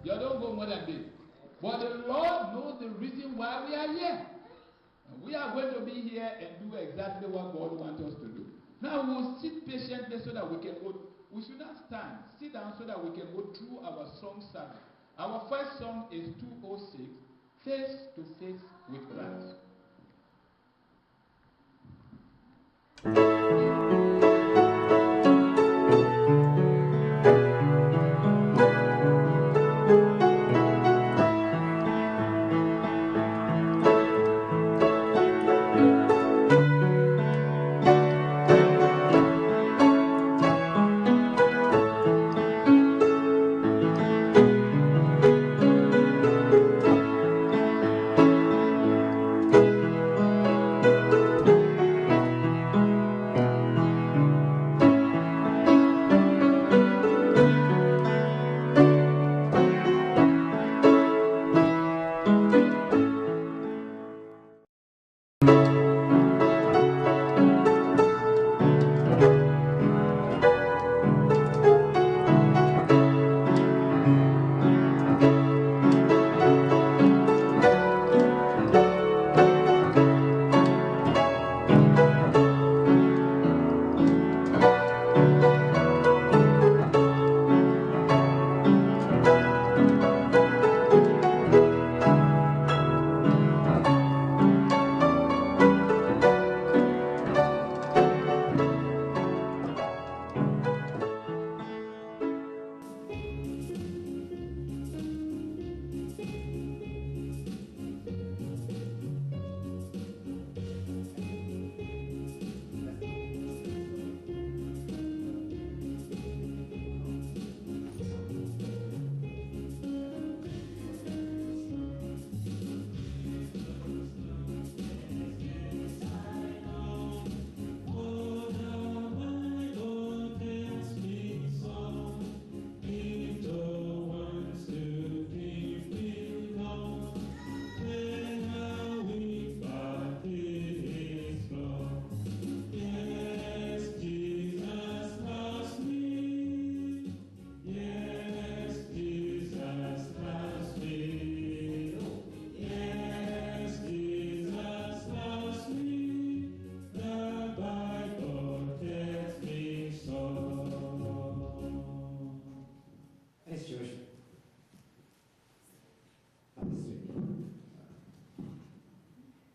You don't go more than this. But the Lord knows the reason why we are here. And we are going to be here and do exactly what God wants us to do. Now we'll sit patiently so that we can go. We should not stand. Sit down so that we can go through our song service. Our first song is 206, Face to Face with Christ.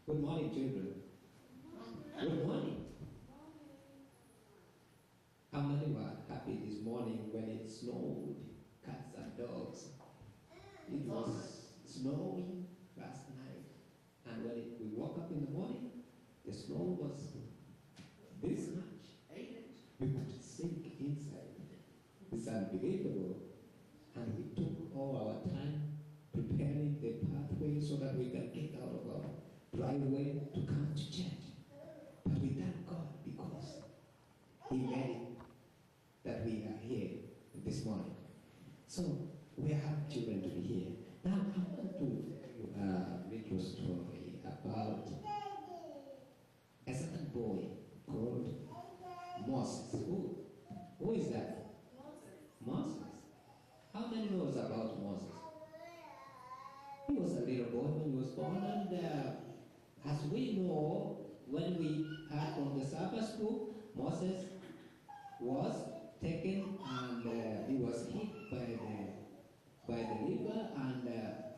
Good morning, children. Good morning. How many were happy this morning when it snowed? Cats and dogs. It was snowing last night. And when we woke up in the morning, the snow was this much. We could sink inside. It's unbelievable. And we took all our time preparing the pathway so that we can get out of our driveway to come to church. But we thank God because He made it that we are here this morning. So we have children to be here. Now I want to read you a story about a certain boy called Moses. Who is that? Moses. How many knows about Moses? He was a little boy when he was born, and as we know, when we had from the Sabbath school, Moses was taken and he was hit by the river, and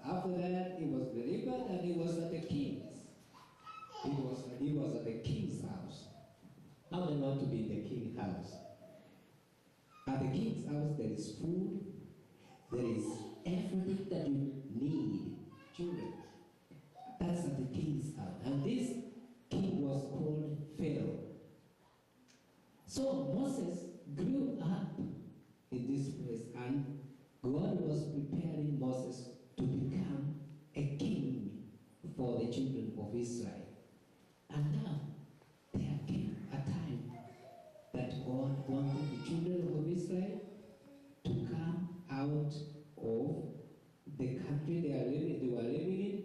after that he was delivered and he was at the king's. He was at the king's house. How do you want to be in the king's house? At the king's house there is food, there is everything that you need, children. That's at the king's house. And this king was called Pharaoh. So Moses grew up in this place, and God was preparing Moses to become a king for the children of Israel. And now there came a time that God wanted the children of Israel to come out of the country they were living in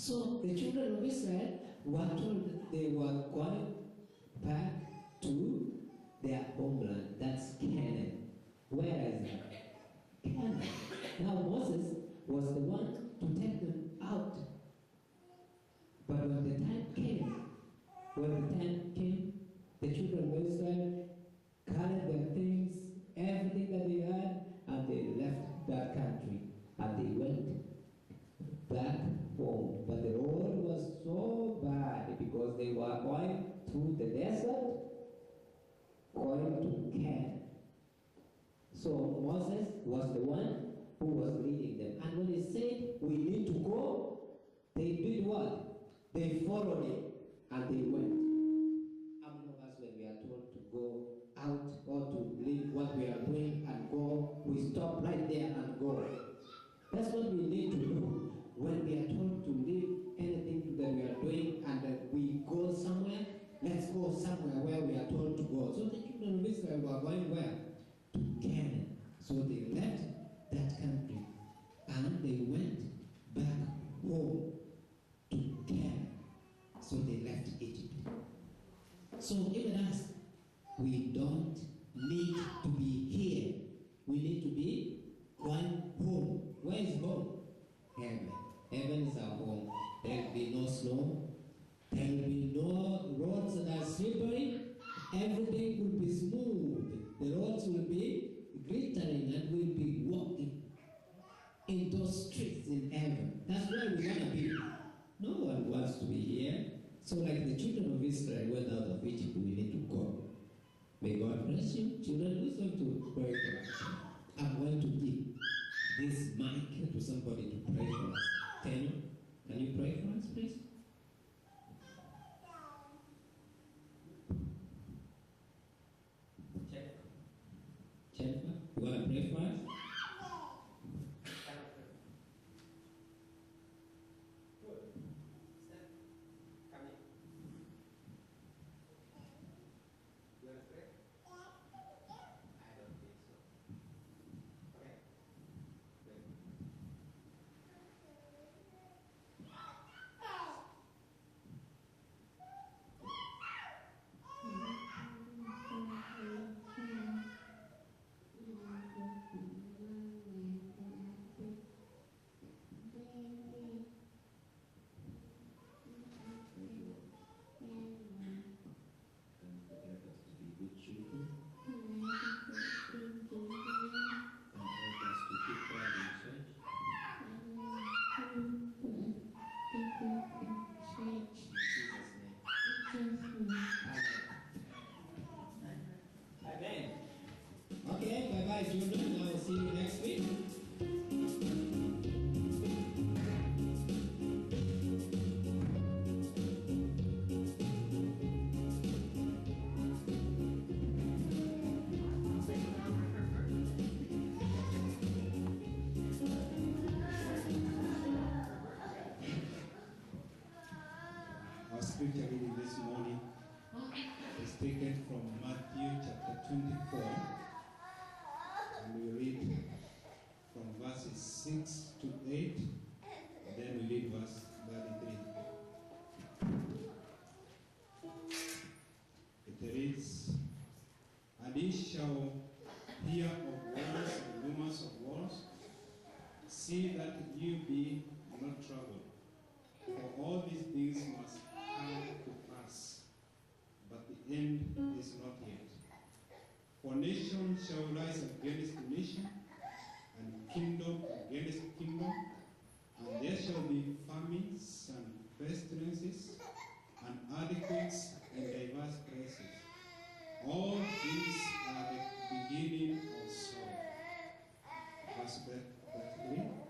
So the children of Israel were told that they were going back to their homeland. That's Canaan. Where is it? Canaan. Now Moses was the one to take them out. But when the time came, the children of Israel gathered their things, everything that they had, and they left that country. And they went back home. But the road was so bad because they were going through the desert, going to Canaan. So Moses was the one who was leading them. And when he said, we need to go, they did what? They followed him and they went. How many of us, when we are told to go out or to leave what we are doing and go, we stop right there and go? That's what we need to do. When we are told to leave anything that we are doing and we go somewhere, let's go somewhere where we are told to go. So the children of Israel were going where? To Canaan. So they left that country and they went back home to Canaan. So they left Egypt. So even us, we don't need to be here. We need to be going home. Where is home? Heaven. Heaven is our home. There will be no snow. There will be no roads that are slippery. Everything will be smooth. The roads will be glittering and we'll be walking in those streets in heaven. That's where we want to be. No one wants to be here. So like the children of Israel went out of Egypt, we need to go. May God bless you. Children, listen to pray for us. I'm going to give this mic to somebody to pray for us. Can you pray for us, please? Jennifer, you want to pray for us? Okay, bye-bye, children. I will see you next week. Our scripture reading this morning is taken from Matthew chapter 24, and we read from verses 6 to 8, and then we read verse 33. It reads, "And ye shall hear of wars and rumors of wars. See that you be not troubled, for all these things must come to pass, but the end is not yet. For nation shall rise against nation, and kingdom against kingdom, and there shall be famines and pestilences, and earthquakes in diverse places. All these are the beginning of sorrow." Verse 33.